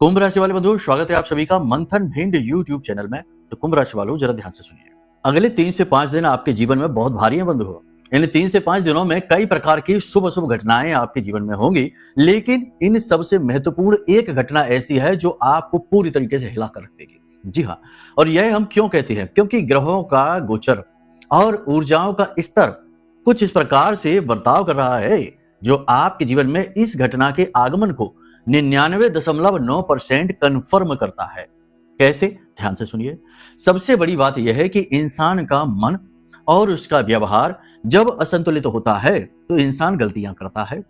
कुंभ राशि वाले बंधु, स्वागत है आप सभी का मंथन भिंड यूट्यूब चैनल में। तो कुंभ राशि वालों, जरा ध्यान से सुनिए। अगले 3 से 5 दिन आपके जीवन में बहुत भारी है बंधु। इन 3 से 5 दिनों में कई प्रकार की शुभ अशुभ घटनाएं आपके जीवन में होंगी, लेकिन इन सबसे महत्वपूर्ण एक घटना ऐसी है जो आपको पूरी तरीके से हिला कर रख देगी। जी हाँ, और यह हम क्यों कहते हैं? क्योंकि ग्रहों का गोचर और ऊर्जाओं का स्तर कुछ इस प्रकार से बर्ताव कर रहा है जो आपके जीवन में इस घटना के आगमन को 99.9% कन्फर्म करता है। कैसे? ध्यान से सुनिए। सबसे बड़ी बात यह है कि इंसान का मन और उसका व्यवहार जब असंतुलित होता है तो इंसान गलतियां करता है।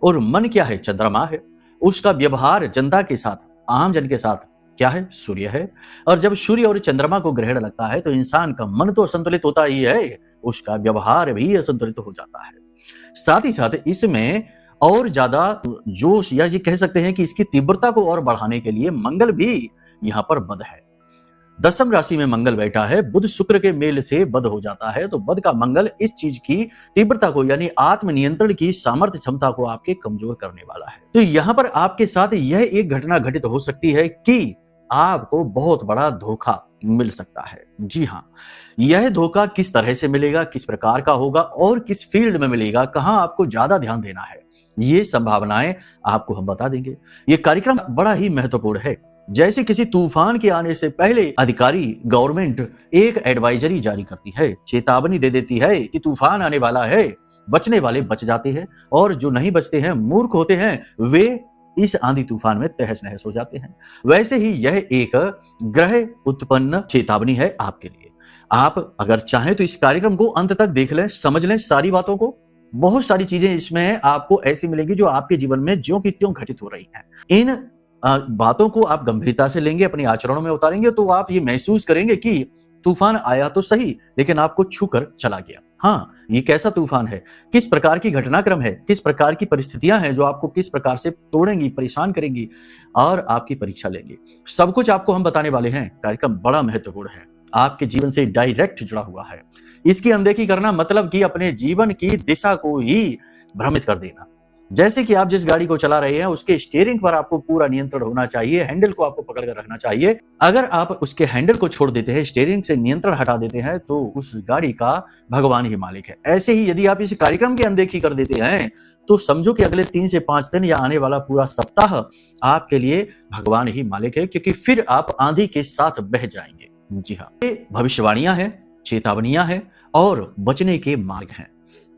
और मन क्या है? चंद्रमा है। उसका व्यवहार जनता के साथ, आम जन के साथ क्या है? सूर्य है। और जब सूर्य और चंद्रमा को ग्रहण लगता है तो इंसान का मन तो असंतुलित होता ही है, उसका व्यवहार भी असंतुलित हो जाता है। साथ ही साथ इसमें और ज्यादा जोश, या ये कह सकते हैं कि इसकी तीव्रता को और बढ़ाने के लिए मंगल भी यहाँ पर बद है। 10वीं राशि में मंगल बैठा है, बुध शुक्र के मेल से बद हो जाता है। तो बद का मंगल इस चीज की तीव्रता को, यानी आत्म नियंत्रण की सामर्थ्य क्षमता को आपके कमजोर करने वाला है। तो यहाँ पर आपके साथ यह एक घटना घटित हो सकती है कि आपको बहुत बड़ा धोखा मिल सकता है। जी हाँ, यह धोखा किस तरह से मिलेगा, किस प्रकार का होगा और किस फील्ड में मिलेगा, कहां आपको ज्यादा ध्यान देना है, ये संभावनाएं आपको हम बता देंगे। ये कार्यक्रम बड़ा ही महत्वपूर्ण है। जैसे किसी तूफान के आने से पहले अधिकारी, गवर्नमेंट एक एडवाइजरी जारी करती है, चेतावनी दे देती है कि तूफान आने वाला है। बचने वाले बच जाते हैं और जो नहीं बचते हैं, मूर्ख होते हैं, वे इस आंधी तूफान में तहस नहस हो जाते हैं। वैसे ही यह एक ग्रह उत्पन्न चेतावनी है आपके लिए। आप अगर चाहें तो इस कार्यक्रम को अंत तक देख लें, समझ लें सारी बातों को। बहुत सारी चीजें इसमें आपको ऐसी मिलेंगी जो आपके जीवन में ज्यों की त्यों घटित हो रही हैं। इन बातों को आप गंभीरता से लेंगे, अपने आचरणों में उतारेंगे तो आप ये महसूस करेंगे कि तूफान आया तो सही, लेकिन आपको छूकर चला गया। हाँ, ये कैसा तूफान है, किस प्रकार की घटनाक्रम है, किस प्रकार की परिस्थितियां हैं जो आपको किस प्रकार से तोड़ेंगी, परेशान करेंगी और आपकी परीक्षा लेंगी, सब कुछ आपको हम बताने वाले हैं। कार्यक्रम बड़ा महत्वपूर्ण है, आपके जीवन से डायरेक्ट जुड़ा हुआ है। इसकी अनदेखी करना मतलब कि अपने जीवन की दिशा को ही भ्रमित कर देना। जैसे कि आप जिस गाड़ी को चला रहे हैं उसके स्टीयरिंग पर आपको पूरा नियंत्रण होना चाहिए, हैंडल को आपको पकड़ कर रखना चाहिए। अगर आप उसके हैंडल को छोड़ देते हैं, स्टीयरिंग से नियंत्रण हटा देते हैं, तो उस गाड़ी का भगवान ही मालिक है। ऐसे ही यदि आप इस कार्यक्रम की अनदेखी कर देते हैं तो समझो कि अगले 3 से 5 दिन या आने वाला पूरा सप्ताह आपके लिए भगवान ही मालिक है, क्योंकि फिर आप आंधी के साथ बह जाएंगे। जी हाँ, ये भविष्यवाणियां हैं, चेतावनियां हैं और बचने के मार्ग हैं।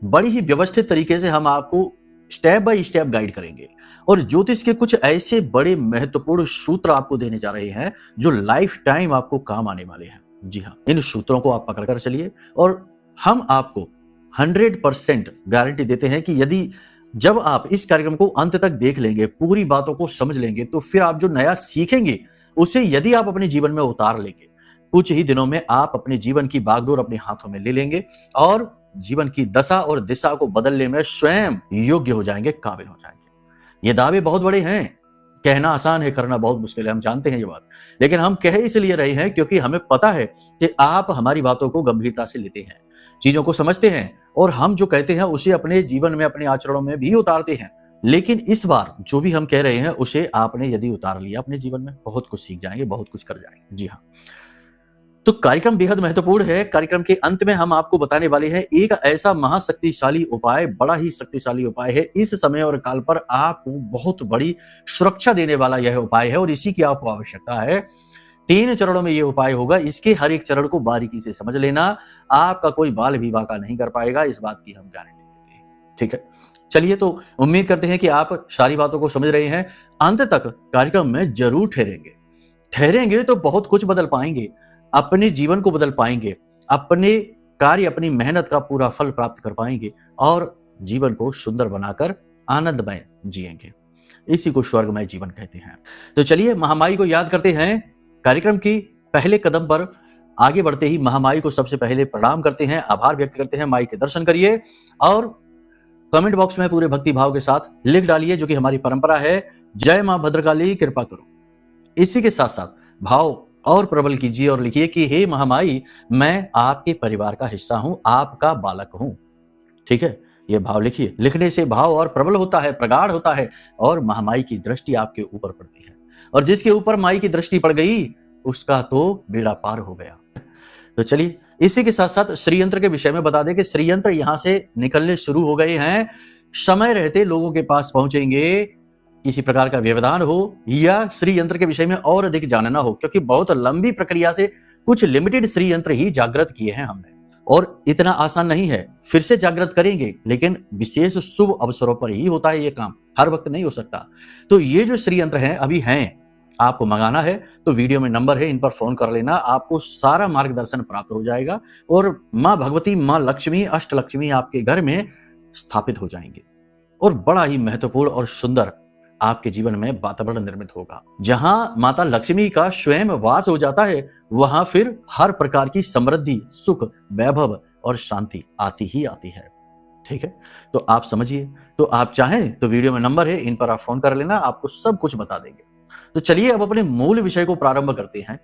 बड़ी ही व्यवस्थित तरीके से हम आपको स्टेप बाय स्टेप गाइड करेंगे और ज्योतिष के कुछ ऐसे बड़े महत्वपूर्ण सूत्र आपको देने जा रहे हैं जो लाइफ टाइम आपको काम आने वाले हैं। जी हाँ, इन सूत्रों को आप पकड़कर चलिए और हम आपको 100% गारंटी देते हैं कि यदि जब आप इस कार्यक्रम को अंत तक देख लेंगे, पूरी बातों को समझ लेंगे, तो फिर आप जो नया सीखेंगे उसे यदि आप अपने जीवन में उतार लेंगे, कुछ ही दिनों में आप अपने जीवन की बागडोर अपने हाथों में ले लेंगे और जीवन की दशा और दिशा को बदलने में स्वयं योग्य हो जाएंगे, काबिल हो जाएंगे। ये दावे बहुत बड़े हैं, कहना आसान है, करना बहुत मुश्किल है, हम जानते हैं ये बात, लेकिन हम कह इसलिए रहे हैं क्योंकि हमें पता है कि आप हमारी बातों को गंभीरता से लेते हैं, चीजों को समझते हैं और हम जो कहते हैं उसे अपने जीवन में, अपने आचरणों में भी उतारते हैं। लेकिन इस बार जो भी हम कह रहे हैं उसे आपने यदि उतार लिया अपने जीवन में, बहुत कुछ सीख जाएंगे, बहुत कुछ कर जाएंगे। जी हाँ, तो कार्यक्रम बेहद महत्वपूर्ण है। कार्यक्रम के अंत में हम आपको बताने वाले हैं एक ऐसा महाशक्तिशाली उपाय, बड़ा ही शक्तिशाली उपाय है। इस समय और काल पर आपको बहुत बड़ी सुरक्षा देने वाला यह उपाय है और इसी की आपको आवश्यकता है। 3 चरणों में यह उपाय होगा, इसके हर एक चरण को बारीकी से समझ लेना, आपका कोई बाल भी वाका नहीं कर पाएगा, इस बात की हम गारंटी देते हैं। ठीक है, चलिए, तो उम्मीद करते हैं कि आप सारी बातों को समझ रहे हैं। अंत तक कार्यक्रम में जरूर ठहरेंगे तो बहुत कुछ बदल पाएंगे, अपने जीवन को बदल पाएंगे, अपने कार्य, अपनी मेहनत का पूरा फल प्राप्त कर पाएंगे और जीवन को सुंदर बनाकर आनंदमय जिएंगे। इसी को स्वर्गमय जीवन कहते हैं। तो चलिए, महामाई को याद करते हैं। कार्यक्रम की पहले कदम पर आगे बढ़ते ही महामाई को सबसे पहले प्रणाम करते हैं, आभार व्यक्त करते हैं। माई के दर्शन करिए और कमेंट बॉक्स में पूरे भक्ति भाव के साथ लिख डालिए, जो कि हमारी परंपरा है, जय मां भद्रकाली कृपा करो। इसी के साथ साथ भाव और प्रबल कीजिए और लिखिए कि हे महामाई, मैं आपके परिवार का हिस्सा हूं, आपका बालक हूं। ठीक है, ये भाव लिखिए। लिखने से भाव और प्रबल होता है, प्रगाढ़ होता है और महामाई की दृष्टि आपके ऊपर पड़ती है। और जिसके ऊपर माई की दृष्टि पड़ गई उसका तो बेड़ा पार हो गया। तो चलिए इसी के साथ साथ श्रीयंत्र के विषय में बता दें कि श्रीयंत्र यहां से निकलने शुरू हो गए हैं। समय रहते लोगों के पास पहुंचेंगे। किसी प्रकार का व्यवधान हो या श्रीयंत्र के विषय में और अधिक जानना हो, क्योंकि बहुत लंबी प्रक्रिया से कुछ लिमिटेड श्रीयंत्र ही जागृत किए हैं हमने, और इतना आसान नहीं है। फिर से जागृत करेंगे, लेकिन विशेष शुभ अवसरों पर ही होता है ये काम, हर वक्त नहीं हो सकता। तो ये जो श्रीयंत्र हैं अभी हैं, आपको मंगाना है तो वीडियो में नंबर है, इन पर फोन कर लेना, आपको सारा मार्गदर्शन प्राप्त हो जाएगा और माँ भगवती, माँ लक्ष्मी, अष्टलक्ष्मी आपके घर में स्थापित हो जाएंगे और बड़ा ही महत्वपूर्ण और सुंदर आपके जीवन में वातावरण निर्मित होगा। जहां माता लक्ष्मी का स्वयं वास हो जाता है वहां फिर हर प्रकार की समृद्धि, सुख, वैभव और शांति आती ही आती है। ठीक है, तो आप समझिए। तो आप चाहें तो वीडियो में नंबर है, इन पर आप फोन कर लेना, आपको सब कुछ बता देंगे। तो चलिए अब अपने मूल विषय को प्रारंभ करते हैं।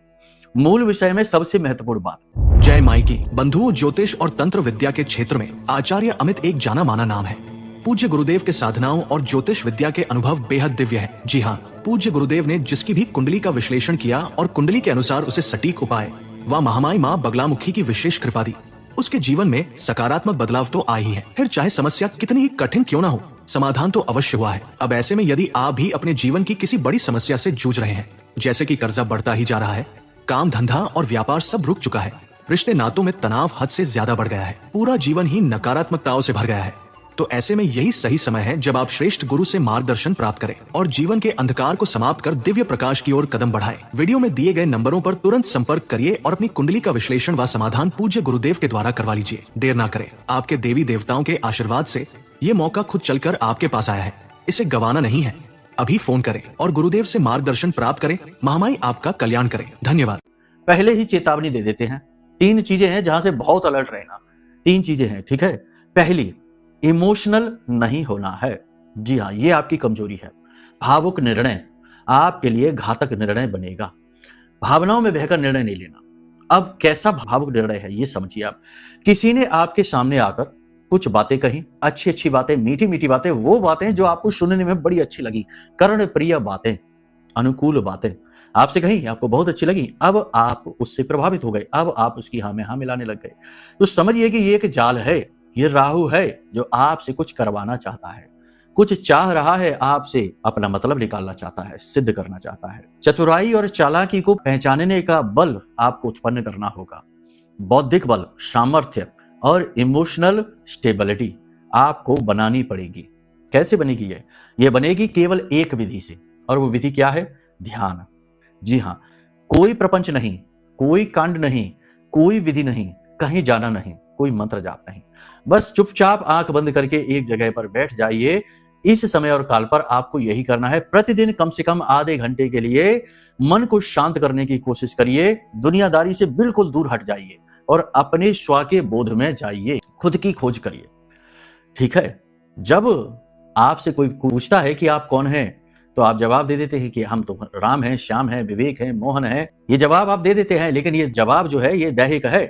मूल विषय में सबसे महत्वपूर्ण बात, जय माई की। बंधुओं, ज्योतिष और तंत्र विद्या के क्षेत्र में आचार्य अमित एक जाना माना नाम है। पूज्य गुरुदेव के साधनाओं और ज्योतिष विद्या के अनुभव बेहद दिव्य है। जी हाँ, पूज्य गुरुदेव ने जिसकी भी कुंडली का विश्लेषण किया और कुंडली के अनुसार उसे सटीक उपाय व महामाई माँ बगलामुखी की विशेष कृपा दी, उसके जीवन में सकारात्मक बदलाव तो आ ही है। फिर चाहे समस्या कितनी ही कठिन क्यों ना हो, समाधान तो अवश्य हुआ है। अब ऐसे में यदि आप भी अपने जीवन की किसी बड़ी समस्या से जूझ रहे हैं, जैसे कि कर्जा बढ़ता ही जा रहा है, काम धंधा और व्यापार सब रुक चुका है, रिश्ते नातों में तनाव हद से ज्यादा बढ़ गया है, पूरा जीवन ही नकारात्मकताओं से भर गया है, तो ऐसे में यही सही समय है जब आप श्रेष्ठ गुरु से मार्गदर्शन प्राप्त करें और जीवन के अंधकार को समाप्त कर दिव्य प्रकाश की ओर कदम बढ़ाएं। वीडियो में दिए गए नंबरों पर तुरंत संपर्क करिए और अपनी कुंडली का विश्लेषण व समाधान पूज्य गुरुदेव के द्वारा करवा लीजिए। देर ना करें, आपके देवी देवताओं के आशीर्वाद से ये मौका खुद चलकर आपके पास आया है, इसे गंवाना नहीं है। अभी फोन करें और गुरुदेव से मार्गदर्शन प्राप्त करें। महामाई आपका कल्याण करें। धन्यवाद। पहले ही चेतावनी दे देते हैं। 3 चीजें हैं जहां से बहुत अलर्ट रहना। 3 चीजें हैं, ठीक है। पहली, इमोशनल नहीं होना है। जी हाँ, ये आपकी कमजोरी है। भावुक निर्णय आपके लिए घातक निर्णय बनेगा। भावनाओं में बहकर निर्णय नहीं लेना। अब कैसा भावुक निर्णय है ये समझिए आप। किसी ने आपके सामने आकर कुछ बातें कही, अच्छी अच्छी बातें, मीठी मीठी बातें, वो बातें जो आपको सुनने में बड़ी अच्छी लगी, कर्ण प्रिय बातें, अनुकूल बातें आपसे कही, आपको बहुत अच्छी लगी। अब आप उससे प्रभावित हो गए, अब आप उसकी हाँ में हाँ मिलाने लग गए। तो समझिए कि ये एक जाल है, ये राहु है जो आपसे कुछ करवाना चाहता है, कुछ चाह रहा है आपसे, अपना मतलब निकालना चाहता है, सिद्ध करना चाहता है। चतुराई और चालाकी को पहचानने का बल आपको उत्पन्न करना होगा। बौद्धिक बल, सामर्थ्य और इमोशनल स्टेबिलिटी आपको बनानी पड़ेगी। कैसे बनेगी ये बनेगी केवल एक विधि से, और वो विधि क्या है? ध्यान। जी हाँ, कोई प्रपंच नहीं, कोई कांड नहीं, कोई विधि नहीं, कहीं जाना नहीं, कोई मंत्र जाप नहीं, बस चुपचाप आंख बंद करके एक जगह पर बैठ जाइए। इस समय और काल पर आपको यही करना है। प्रतिदिन कम से कम आधे घंटे के लिए मन को शांत करने की कोशिश करिए। दुनियादारी से बिल्कुल दूर हट जाइए और अपने स्व के बोध में जाइए, खुद की खोज करिए। ठीक है, जब आपसे कोई पूछता है कि आप कौन हैं, तो आप जवाब दे देते हैं कि हम तो राम हैं, श्याम हैं, विवेक हैं, मोहन हैं। ये जवाब आप दे देते हैं, लेकिन ये जवाब जो है ये दैहिक है,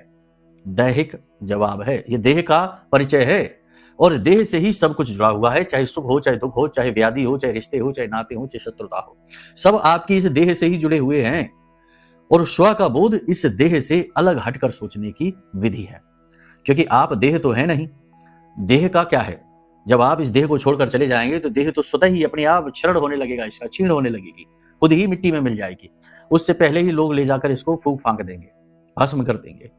दैहिक जवाब है, ये देह का परिचय है और देह से ही सब कुछ जुड़ा हुआ है। चाहे सुख हो, चाहे दुख हो, चाहे व्याधि हो, चाहे रिश्ते हो, चाहे नाते हो, चाहे शत्रुता हो, सब आपकी इस देह से ही जुड़े हुए हैं। और स्व का बोध इस देह से अलग हटकर सोचने की विधि है, क्योंकि आप देह तो है नहीं। देह का क्या है? जब आप इस देह को छोड़कर चले जाएंगे तो देह तो स्वतः ही अपने आप क्षरण होने लगेगा, इसका क्षीण होने लगेगी, खुद ही मिट्टी में मिल जाएगी। उससे पहले ही लोग ले जाकर इसको फूंक फांक देंगे, भस्म कर देंगे।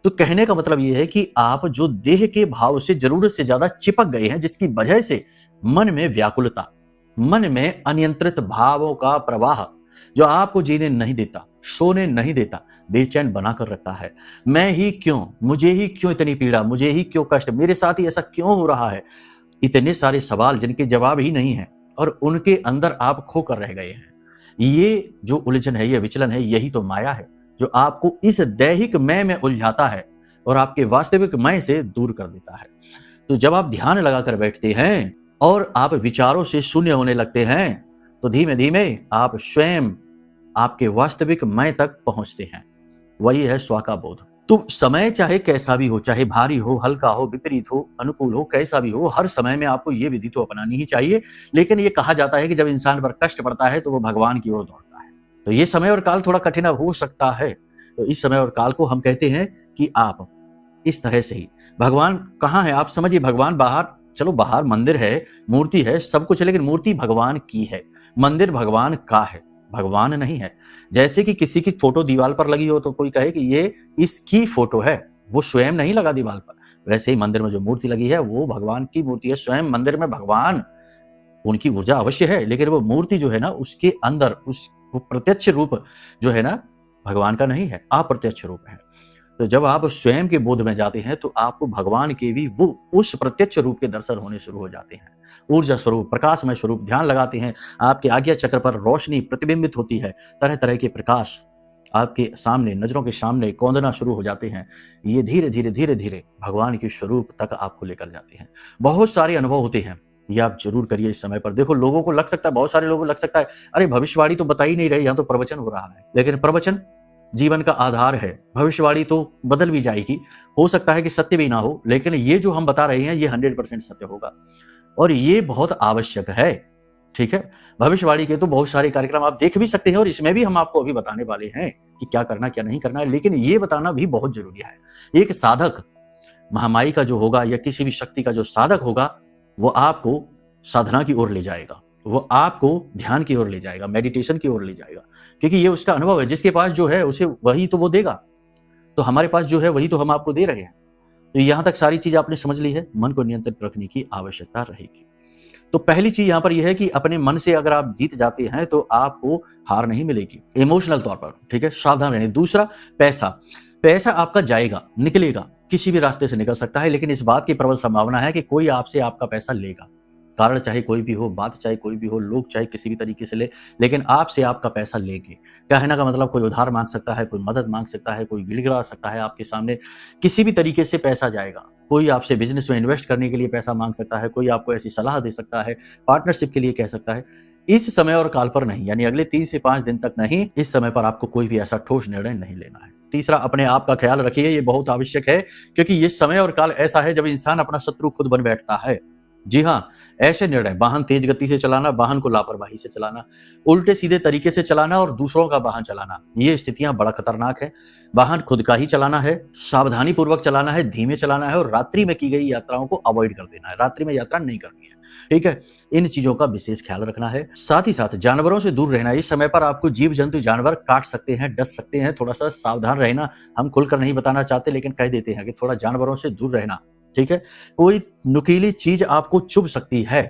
तो कहने का मतलब यह है कि आप जो देह के भाव से जरूरत से ज्यादा चिपक गए हैं, जिसकी वजह से मन में व्याकुलता, मन में अनियंत्रित भावों का प्रवाह जो आपको जीने नहीं देता, सोने नहीं देता, बेचैन बनाकर रखता है। मैं ही क्यों, मुझे ही क्यों इतनी पीड़ा, मुझे ही क्यों कष्ट, मेरे साथ ही ऐसा क्यों हो रहा है? इतने सारे सवाल जिनके जवाब ही नहीं है और उनके अंदर आप खोकर रह गए हैं। ये जो उलझन है, ये विचलन है, यही तो माया है जो आपको इस दैहिक मैं में उलझाता है और आपके वास्तविक मैं से दूर कर देता है। तो जब आप ध्यान लगाकर बैठते हैं और आप विचारों से शून्य होने लगते हैं, तो धीमे धीमे आप स्वयं आपके वास्तविक मैं तक पहुंचते हैं। वही है स्व का बोध। तो समय चाहे कैसा भी हो, चाहे भारी हो, हल्का हो, विपरीत हो, अनुकूल हो, कैसा भी हो, हर समय में आपको ये विधि तो अपनानी ही चाहिए। लेकिन ये कहा जाता है कि जब इंसान पर कष्ट पड़ता है तो वो भगवान की ओर दौड़ता है। तो ये समय और काल थोड़ा कठिन हो सकता है। तो इस समय और काल को हम कहते हैं कि आप इस तरह से ही, भगवान कहाँ है आप समझिए, भगवान बाहर, चलो बाहर मंदिर है, मूर्ति है, सब कुछ है, लेकिन मूर्ति भगवान की है, मंदिर भगवान का है, भगवान नहीं है। जैसे कि किसी की फोटो दीवार पर लगी हो तो कोई कहे कि ये इसकी फोटो है, वो स्वयं नहीं लगा दीवार पर। वैसे ही मंदिर में जो मूर्ति लगी है वो भगवान की मूर्ति है। स्वयं मंदिर में भगवान, उनकी ऊर्जा अवश्य है, लेकिन वो मूर्ति जो है ना उसके अंदर उस वो प्रत्यक्ष रूप जो है ना भगवान का नहीं है, अप्रत्यक्ष रूप है। तो जब आप स्वयं के बोध में जाते हैं तो आपको भगवान के भी वो उस प्रत्यक्ष रूप के दर्शन होने शुरू हो जाते हैं। ऊर्जा स्वरूप, प्रकाशमय स्वरूप, ध्यान लगाते हैं, आपके आज्ञा चक्र पर रोशनी प्रतिबिंबित होती है, तरह तरह के प्रकाश आपके सामने, नजरों के सामने कौंधना शुरू हो जाते हैं। ये धीरे धीरे धीरे धीरे भगवान के स्वरूप तक आपको लेकर जाते हैं। बहुत सारे अनुभव होते हैं, ये आप जरूर करिए इस समय पर। देखो लोगों को लग सकता है, बहुत सारे लोगों को लग सकता है अरे भविष्यवाणी तो बता ही नहीं रहे, यहाँ तो प्रवचन हो रहा है। लेकिन प्रवचन जीवन का आधार है, भविष्यवाणी तो बदल भी जाएगी, हो सकता है कि सत्य भी ना हो, लेकिन ये जो हम बता रहे हैं ये 100% सत्य होगा और ये बहुत आवश्यक है। ठीक है, भविष्यवाणी के तो बहुत सारे कार्यक्रम आप देख भी सकते हैं और इसमें भी हम आपको अभी बताने वाले हैं कि क्या करना क्या नहीं करना है, लेकिन ये बताना भी बहुत जरूरी है। एक साधक महामाई का जो होगा या किसी भी शक्ति का जो साधक होगा वो आपको साधना की ओर ले जाएगा, वो आपको ध्यान की ओर ले जाएगा, मेडिटेशन की ओर ले जाएगा, क्योंकि ये उसका अनुभव है। जिसके पास जो है उसे वही तो वो देगा, तो हमारे पास जो है वही तो हम आपको दे रहे हैं। तो यहां तक सारी चीज आपने समझ ली है, मन को नियंत्रित रखने की आवश्यकता रहेगी। तो पहली चीज यहां पर यह है कि अपने मन से अगर आप जीत जाते हैं तो आपको हार नहीं मिलेगी इमोशनल तौर पर। ठीक है, सावधान रहने। दूसरा, पैसा, पैसा आपका जाएगा, निकलेगा, किसी भी रास्ते से निकल सकता है, लेकिन इस बात की प्रबल संभावना है कि कोई आपसे आपका पैसा लेगा। कारण चाहे कोई भी हो, बात चाहे कोई भी हो, लोग चाहे किसी भी तरीके से ले, लेकिन आपसे आपका पैसा लेंगे। कहने का मतलब कोई उधार मांग सकता है, कोई मदद मांग सकता है, कोई गिड़गिड़ा सकता है आपके सामने, किसी भी तरीके से पैसा जाएगा। कोई आपसे बिजनेस में इन्वेस्ट करने के लिए पैसा मांग सकता है, कोई आपको ऐसी सलाह दे सकता है, पार्टनरशिप के लिए कह सकता है। इस समय और काल पर नहीं, यानी अगले 3 से 5 दिन तक नहीं, इस समय पर आपको कोई भी ऐसा ठोस निर्णय नहीं लेना है। तीसरा, अपने आप का ख्याल रखिए, ये बहुत आवश्यक है, क्योंकि ये समय और काल ऐसा है जब इंसान अपना शत्रु खुद बन बैठता है। जी हाँ, ऐसे निर्णय, वाहन तेज गति से चलाना, वाहन को लापरवाही से चलाना, उल्टे सीधे तरीके से चलाना और दूसरों का वाहन चलाना, ये स्थितियां बड़ा खतरनाक है। वाहन खुद का ही चलाना है, सावधानी पूर्वक चलाना है, धीमे चलाना है और रात्रि में की गई यात्राओं को अवॉइड कर देना है, रात्रि में यात्रा नहीं करनी है। ठीक है, इन चीजों का विशेष ख्याल रखना है। साथ ही साथ जानवरों से दूर रहना। इस समय पर आपको जीव जंतु जानवर काट सकते हैं, डस सकते हैं, थोड़ा सा सावधान रहना। हम खुलकर नहीं बताना चाहते लेकिन कह देते हैं कि थोड़ा जानवरों से दूर रहना। ठीक है, कोई नुकीली चीज आपको चुभ सकती है,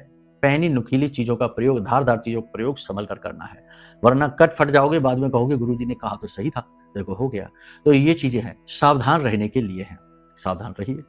पहनी नुकीली चीजों का प्रयोग, धारदार चीजों का प्रयोग संभल कर करना है, वरना कट फट जाओगे, बाद में कहोगे गुरुजी ने कहा तो सही था, देखो हो गया। तो ये चीजें हैं, सावधान रहने के लिए हैं, सावधान रहिए।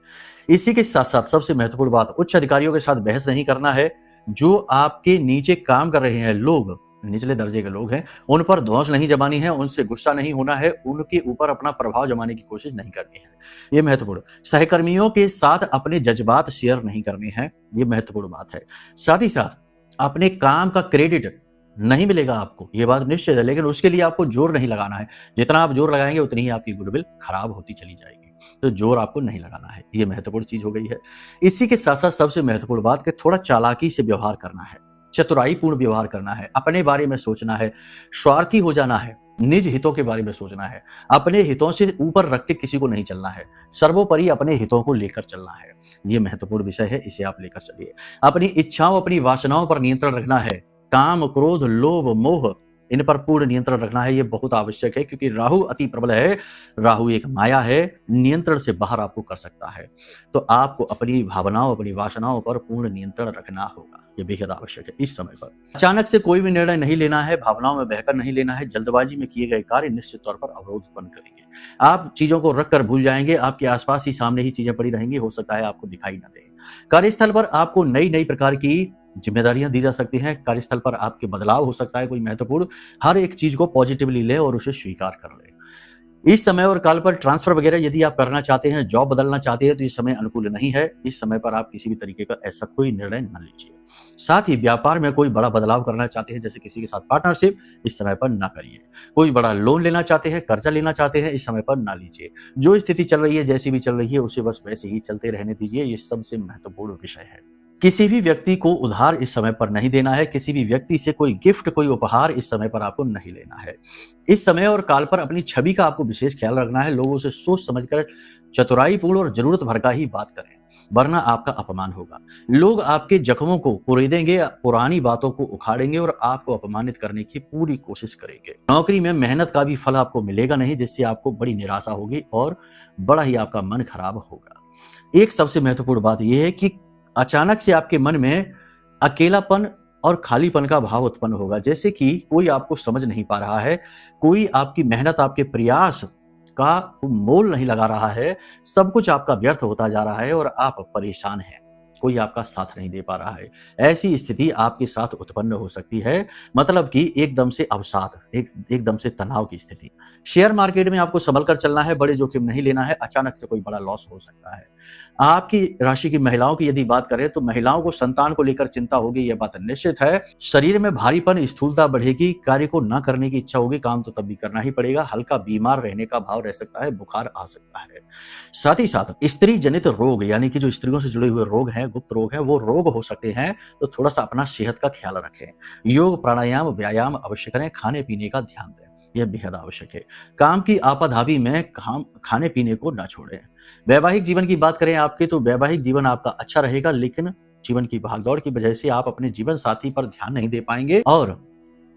इसी के साथ साथ सबसे महत्वपूर्ण बात, उच्च अधिकारियों के साथ बहस नहीं करना है। जो आपके नीचे काम कर रहे हैं लोग, निचले दर्जे के लोग हैं, उन पर धौंस नहीं जमानी है, उनसे गुस्सा नहीं होना है, उनके ऊपर अपना प्रभाव जमाने की कोशिश नहीं करनी है, ये महत्वपूर्ण। सहकर्मियों के साथ अपने जज्बात शेयर नहीं करने हैं, ये महत्वपूर्ण बात है। साथ ही साथ अपने काम का क्रेडिट नहीं मिलेगा आपको, ये बात निश्चित है, लेकिन उसके लिए आपको जोर नहीं लगाना है। जितना आप जोर लगाएंगे उतनी ही आपकी गुडविल खराब होती चली जाएगी, तो जोर आपको नहीं लगाना है, ये महत्वपूर्ण चीज हो गई है। इसी के साथ साथ सबसे महत्वपूर्ण बात कि थोड़ा चालाकी से व्यवहार करना है, चतुराईपूर्ण व्यवहार करना है, अपने बारे में सोचना है, स्वार्थी हो जाना है, निज हितों के बारे में सोचना है, अपने हितों से ऊपर रख के किसी को नहीं चलना है, सर्वोपरि अपने हितों को लेकर चलना है। ये महत्वपूर्ण विषय है, इसे आप लेकर चलिए। अपनी इच्छाओं, अपनी वासनाओं पर नियंत्रण रखना है, काम, क्रोध, लोभ, मोह, इन पर पूर्ण नियंत्रण रखना है, ये बहुत आवश्यक है, क्योंकि राहु अति प्रबल है, राहु एक माया है, नियंत्रण से बाहर आपको कर सकता है। तो आपको अपनी भावनाओं, अपनी वासनाओं पर पूर्ण नियंत्रण रखना होगा, ये बेहद आवश्यक है इस समय पर। अचानक से कोई भी निर्णय नहीं लेना है, भावनाओं में बहकर नहीं लेना है, जल्दबाजी में किए गए कार्य निश्चित तौर पर अवरोध उत्पन्न करेंगे। आप चीजों को रख कर भूल जाएंगे, आपके आसपास ही सामने ही चीजें पड़ी रहेंगी, हो सकता है आपको दिखाई न दे। कार्यस्थल पर आपको नई नई प्रकार की जिम्मेदारियां दी जा सकती हैं, कार्यस्थल पर आपके बदलाव हो सकता है कोई महत्वपूर्ण। हर एक चीज को पॉजिटिवली ले और उसे स्वीकार कर ले। इस समय और काल पर ट्रांसफर वगैरह यदि आप करना चाहते हैं, जॉब बदलना चाहते हैं, तो इस समय अनुकूल नहीं है। इस समय पर आप किसी भी तरीके का ऐसा कोई निर्णय न लीजिए। साथ ही व्यापार में कोई बड़ा बदलाव करना चाहते हैं, जैसे किसी के साथ पार्टनरशिप, इस समय पर ना करिए। कोई बड़ा लोन लेना चाहते हैं, कर्जा लेना चाहते हैं, इस समय पर ना लीजिए। जो स्थिति चल रही है, जैसी भी चल रही है, उसे बस वैसे ही चलते रहने दीजिए। ये सबसे महत्वपूर्ण विषय है। किसी भी व्यक्ति को उधार इस समय पर नहीं देना है। किसी भी व्यक्ति से कोई गिफ्ट, कोई उपहार इस समय पर आपको नहीं लेना है। इस समय और काल पर अपनी छवि का आपको विशेष ख्याल रखना है। लोगों से सोच समझकर चतुराईपूर्ण और जरूरत भर का ही बात करें, वरना आपका अपमान होगा। लोग आपके जख्मों को कुरेदेंगे, पुरानी बातों को उखाड़ेंगे और आपको अपमानित करने की पूरी कोशिश करेंगे। नौकरी में मेहनत का भी फल आपको मिलेगा नहीं, जिससे आपको बड़ी निराशा होगी और बड़ा ही आपका मन खराब होगा। एक सबसे महत्वपूर्ण बात यह है कि अचानक से आपके मन में अकेलापन और खालीपन का भाव उत्पन्न होगा, जैसे कि कोई आपको समझ नहीं पा रहा है, कोई आपकी मेहनत, आपके प्रयास का मोल नहीं लगा रहा है, सब कुछ आपका व्यर्थ होता जा रहा है और आप परेशान हैं, कोई आपका साथ नहीं दे पा रहा है। ऐसी स्थिति आपके साथ उत्पन्न हो सकती है, मतलब कि एकदम से अवसाद, एकदम से तनाव की स्थिति। शेयर मार्केट में आपको संभल कर चलना है, बड़े जोखिम नहीं लेना है, अचानक से कोई बड़ा लॉस हो सकता है। आपकी राशि की महिलाओं की यदि बात करें, तो महिलाओं को संतान को लेकर चिंता होगी, यह बात निश्चित है। शरीर में भारीपन, स्थूलता बढ़ेगी, कार्य को न करने की इच्छा होगी, काम तो तब भी करना ही पड़ेगा। हल्का बीमार रहने का भाव रह सकता है, बुखार आ सकता है। साथ ही साथ स्त्री जनित रोग, यानी कि जो स्त्रियों से जुड़े हुए रोग हैं, गुप्त रोग हैं, वो रोग हो सकते हैं, तो थोड़ा सा अपना सेहत का ख्याल रखें। योग, प्राणायाम, व्यायाम अवश्य करें। खाने पीने का ध्यान दें, यह बेहद आवश्यक है। काम की आपाधापी में खाने पीने को न छोड़ें। वैवाहिक जीवन की बात करें आपके, तो वैवाहिक जीवन आपका अच्छा रहेगा, लेकिन जीवन की भागदौड़ की वजह से आप अपने जीवन साथी पर ध्यान नहीं दे पाएंगे और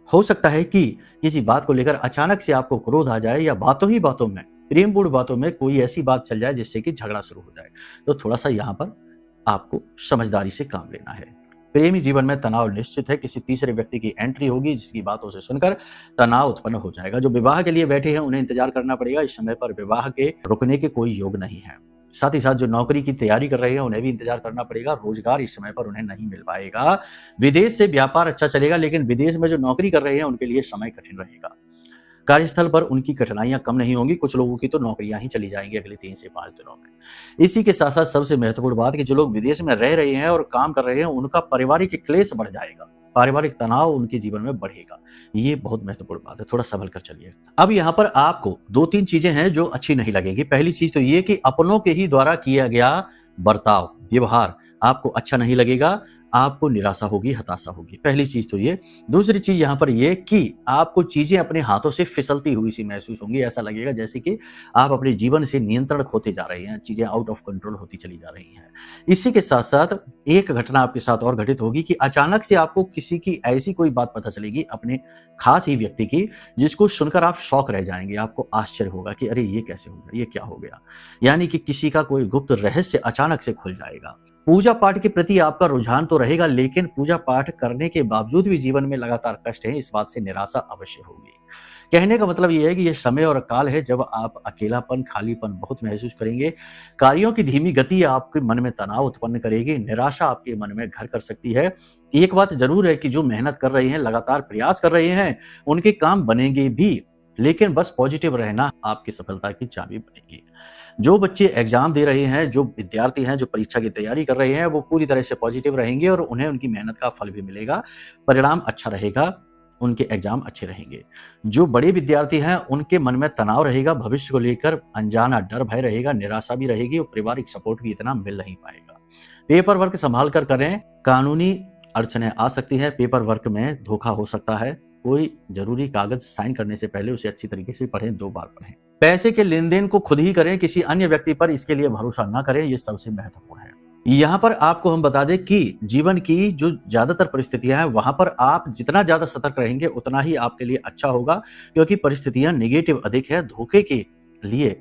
हो सकता है कि किसी बात को लेकर अचानक से आपको क्रोध आ जाए, या बातों ही बातों में, प्रेमपूर्ण बातों में कोई ऐसी बात चल जाए जिससे कि झगड़ा शुरू हो जाए। तो थोड़ा सा यहाँ पर आपको समझदारी से काम लेना है। प्रेमी जीवन में तनाव निश्चित है, किसी तीसरे व्यक्ति की एंट्री होगी, जिसकी बातों से सुनकर तनाव उत्पन्न हो जाएगा। जो विवाह के लिए बैठे हैं, उन्हें इंतजार करना पड़ेगा। इस समय पर विवाह के रुकने के कोई योग नहीं है। साथ ही साथ जो नौकरी की तैयारी कर रहे हैं, उन्हें भी इंतजार करना पड़ेगा। रोजगार इस समय पर उन्हें नहीं मिल पाएगा। विदेश से व्यापार अच्छा चलेगा, लेकिन विदेश में जो नौकरी कर रहे हैं, उनके लिए समय कठिन रहेगा। कार्यस्थल पर उनकी कठिनाइयां कम नहीं होंगी, कुछ लोगों की तो नौकरियां ही चली जाएंगी अगले 3 से 5 दिनों में। इसी के साथ साथ सबसे महत्वपूर्ण बात कि जो लोग विदेश में रह रहे हैं और काम कर रहे हैं, उनका पारिवारिक क्लेश बढ़ जाएगा, पारिवारिक तनाव उनके जीवन में बढ़ेगा। ये बहुत महत्वपूर्ण बात है, थोड़ा संभल कर चलिए। अब यहाँ पर आपको 2-3 चीजें हैं जो अच्छी नहीं लगेगी। पहली चीज तो ये कि अपनों के ही द्वारा किया गया बर्ताव, व्यवहार आपको अच्छा नहीं लगेगा, आपको निराशा होगी, हताशा होगी। पहली चीज तो ये। दूसरी चीज यहाँ पर ये कि आपको चीजें अपने हाथों से फिसलती हुई सी महसूस होंगी। ऐसा लगेगा जैसे कि आप अपने जीवन से नियंत्रण खोते जा रहे हैं, चीजें आउट ऑफ कंट्रोल होती चली जा रही हैं। इसी के साथ साथ एक घटना आपके साथ और घटित होगी कि अचानक से आपको किसी की ऐसी कोई बात पता चलेगी, अपने खास ही व्यक्ति की, जिसको सुनकर आप शॉक रह जाएंगे। आपको आश्चर्य होगा कि अरे ये कैसे हो गया, ये क्या हो गया। यानी कि किसी का कोई गुप्त रहस्य अचानक से खुल जाएगा। पूजा पाठ के प्रति आपका रुझान तो रहेगा, लेकिन पूजा पाठ करने के बावजूद भी जीवन में लगातार कष्ट है, इस बात से निराशा अवश्य होगी। कहने का मतलब यह है कि यह समय और काल है जब आप अकेलापन, खालीपन बहुत महसूस करेंगे। कार्यों की धीमी गति आपके मन में तनाव उत्पन्न करेगी, निराशा आपके मन में घर कर सकती है। एक बात जरूर है कि जो मेहनत कर रहे हैं, लगातार प्रयास कर रहे हैं, उनके काम बनेंगे भी, लेकिन बस पॉजिटिव रहना आपकी सफलता की चाबी बनेगी। जो बच्चे एग्जाम दे रहे हैं, जो विद्यार्थी हैं, जो परीक्षा की तैयारी कर रहे हैं, वो पूरी तरह से पॉजिटिव रहेंगे और उन्हें उनकी मेहनत का फल भी मिलेगा, परिणाम अच्छा रहेगा, उनके एग्जाम अच्छे रहेंगे। जो बड़े विद्यार्थी हैं, उनके मन में तनाव रहेगा, भविष्य को लेकर अनजाना डर भय रहेगा, निराशा भी रहेगी और पारिवारिक सपोर्ट भी इतना मिल नहीं पाएगा। पेपर वर्क संभाल कर करें, कानूनी अड़चनें आ सकती है, पेपर वर्क में धोखा हो सकता है। कोई जरूरी कागज साइन करने से पहले उसे अच्छी तरीके से पढ़ें, 2 बार पढ़ें। पैसे के लेन देन को खुद ही करें, किसी अन्य व्यक्ति पर इसके लिए भरोसा ना करें, यह सबसे महत्वपूर्ण है। यहाँ पर आपको हम बता दें कि जीवन की जो ज्यादातर परिस्थितियां हैं, वहां पर आप जितना ज्यादा सतर्क रहेंगे, उतना ही आपके लिए अच्छा होगा, क्योंकि परिस्थितियां नेगेटिव अधिक है। धोखे के लिए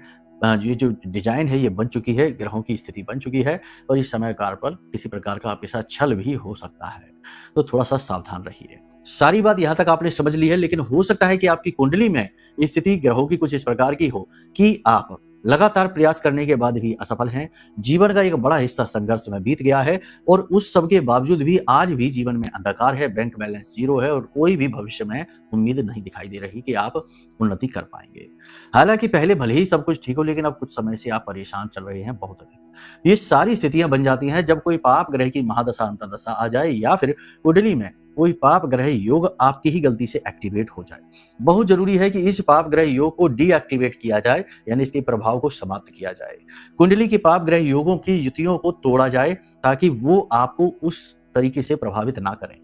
ये जो डिजाइन है, ये बन चुकी है, ग्रहों की स्थिति बन चुकी है, और इस समय काल पर किसी प्रकार का आपके साथ छल भी हो सकता है, तो थोड़ा सा सावधान रहिए। सारी बात यहां तक आपने समझ ली है, लेकिन हो सकता है कि आपकी कुंडली में स्थिति ग्रहों की कुछ इस प्रकार की हो कि आप लगातार प्रयास करने के बाद भी असफल हैं। जीवन का एक बड़ा हिस्सा संघर्ष में बीत गया है और उस सब के बावजूद भी आज भी जीवन में अंधकार है, बैंक बैलेंस जीरो है और कोई भी भविष्य में उम्मीद नहीं दिखाई दे रही कि आप उन्नति कर पाएंगे। हालांकि पहले भले ही सब कुछ ठीक हो, लेकिन अब कुछ समय से आप परेशान चल रहे हैं बहुत अधिक। ये सारी स्थितियां बन जाती हैं जब कोई पाप ग्रह की महादशा अंतर्दशा आ जाए या फिर कुंडली में कोई पाप ग्रह योग आपकी ही गलती से एक्टिवेट हो जाए। बहुत जरूरी है कि इस पाप ग्रह योग को डीएक्टिवेट किया जाए, यानी इसके प्रभाव को समाप्त किया जाए। कुंडली के पाप ग्रह योगों की युतियों को तोड़ा जाए ताकि वो आपको उस तरीके से प्रभावित ना करें।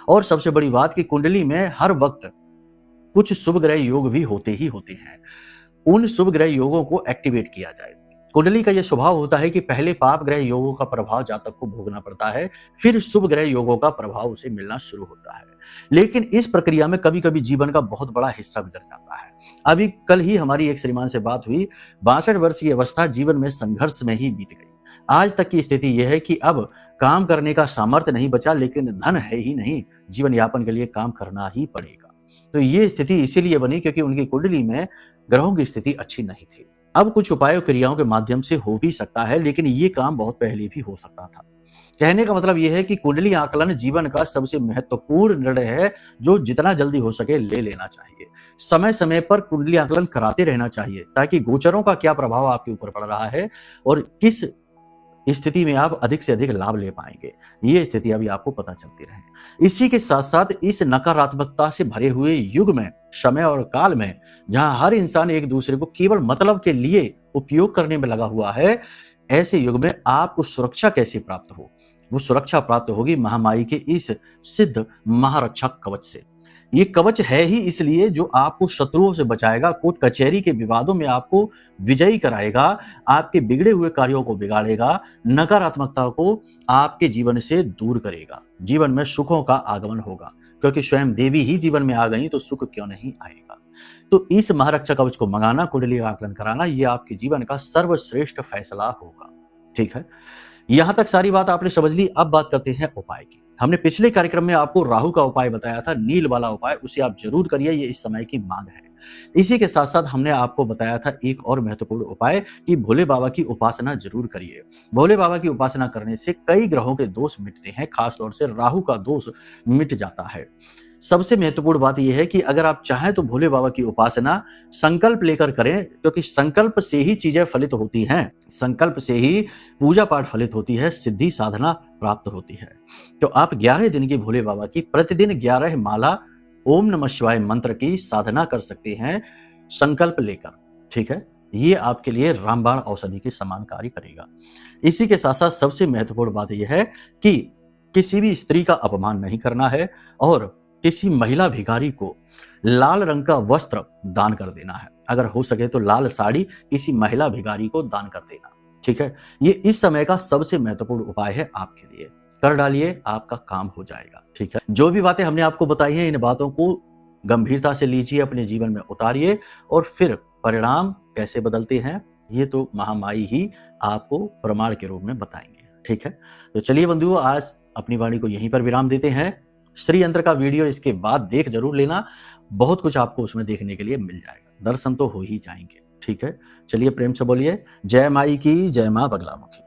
और सबसे बड़ी बात कि कुंडली में हर वक्त कुछ शुभ ग्रह योग भी होते ही होते हैं, उन शुभ ग्रह योगों को एक्टिवेट किया जाए। कुंडली का यह स्वभाव होता है कि पहले पाप ग्रह योगों का प्रभाव जातक को भोगना पड़ता है, फिर शुभ ग्रह योगों का प्रभाव उसे मिलना शुरू होता है। लेकिन इस प्रक्रिया में कभी कभी जीवन का बहुत बड़ा हिस्सा गुजर जाता है। अभी कल ही हमारी एक श्रीमान से बात हुई, 62 वर्ष की अवस्था जीवन में संघर्ष में ही बीत गई। आज तक की स्थिति यह है कि अब काम करने का सामर्थ्य नहीं बचा, लेकिन धन है ही नहीं, जीवन यापन के लिए काम करना ही पड़ेगा। तो ये स्थिति इसीलिए बनी क्योंकि उनकी कुंडली में ग्रहों की स्थिति अच्छी नहीं थी। अब कुछ उपायों क्रियाओं के माध्यम से हो भी सकता है, लेकिन ये काम बहुत पहले भी हो सकता था। कहने का मतलब यह है कि कुंडली आकलन जीवन का सबसे महत्वपूर्ण निर्णय है जो जितना जल्दी हो सके ले लेना चाहिए। समय समय पर कुंडली आकलन कराते रहना चाहिए ताकि गोचरों का क्या प्रभाव आपके ऊपर पड़ रहा है और किस स्थिति में आप अधिक से अधिक लाभ ले पाएंगे, ये स्थिति अभी आपको पता चलती रहे। इसी के साथ साथ इस नकारात्मकता से भरे हुए युग में, समय और काल में, जहां हर इंसान एक दूसरे को केवल मतलब के लिए उपयोग करने में लगा हुआ है, ऐसे युग में आपको सुरक्षा कैसे प्राप्त हो? वो सुरक्षा प्राप्त होगी महामाई के इस सिद्ध महारक्षा कवच से। ये कवच है ही इसलिए जो आपको शत्रुओं से बचाएगा, कोर्ट कचहरी के विवादों में आपको विजयी कराएगा, आपके बिगड़े हुए कार्यों को बिगाड़ेगा, नकारात्मकता को आपके जीवन से दूर करेगा। जीवन में सुखों का आगमन होगा, क्योंकि स्वयं देवी ही जीवन में आ गई तो सुख क्यों नहीं आएगा। तो इस महारक्षा कवच को मंगाना, कुंडली का आकलन कराना, यह आपके जीवन का सर्वश्रेष्ठ फैसला होगा। ठीक है, यहां तक सारी बात आपने समझ ली। अब बात करते हैं उपाय की। हमने पिछले कार्यक्रम में आपको राहु का उपाय बताया था, नील वाला उपाय, उसे आप जरूर करिए, ये इस समय की मांग है। इसी के साथ साथ हमने आपको बताया था एक और महत्वपूर्ण उपाय कि भोले बाबा की उपासना जरूर करिए। भोले बाबा की उपासना करने से कई ग्रहों के दोष मिटते हैं, खासतौर से राहु का दोष मिट जाता है। सबसे महत्वपूर्ण बात यह है कि अगर आप चाहें तो भोले बाबा की उपासना संकल्प लेकर करें, क्योंकि संकल्प से ही चीजें फलित होती हैं, संकल्प से ही पूजा पाठ फलित होती है, सिद्धि साधना प्राप्त होती है। तो आप 11 दिन की भोले बाबा की प्रतिदिन 11 माला ओम नमः शिवाय मंत्र की साधना कर सकते हैं संकल्प लेकर। ठीक है, ये आपके लिए रामबाण औषधि के समान कार्य करेगा। इसी के साथ साथ सबसे महत्वपूर्ण बात यह है कि किसी भी स्त्री का अपमान नहीं करना है और किसी महिला भिखारी को लाल रंग का वस्त्र दान कर देना है। अगर हो सके तो लाल साड़ी किसी महिला भिखारी को दान कर देना। ठीक है, ये इस समय का सबसे महत्वपूर्ण उपाय है आपके लिए। कर डालिए, आपका काम हो जाएगा। ठीक है, जो भी बातें हमने आपको बताई हैं, इन बातों को गंभीरता से लीजिए, अपने जीवन में उतारिए और फिर परिणाम कैसे बदलते हैं ये तो महामाई ही आपको प्रमाण के रूप में बताएंगे। ठीक है, तो चलिए बंधुओं, आज अपनी वाणी को यहीं पर विराम देते हैं। श्री यंत्र का वीडियो इसके बाद देख जरूर लेना, बहुत कुछ आपको उसमें देखने के लिए मिल जाएगा, दर्शन तो हो ही जाएंगे। ठीक है, चलिए प्रेम से बोलिए जय माई की, जय मां बगलामुखी।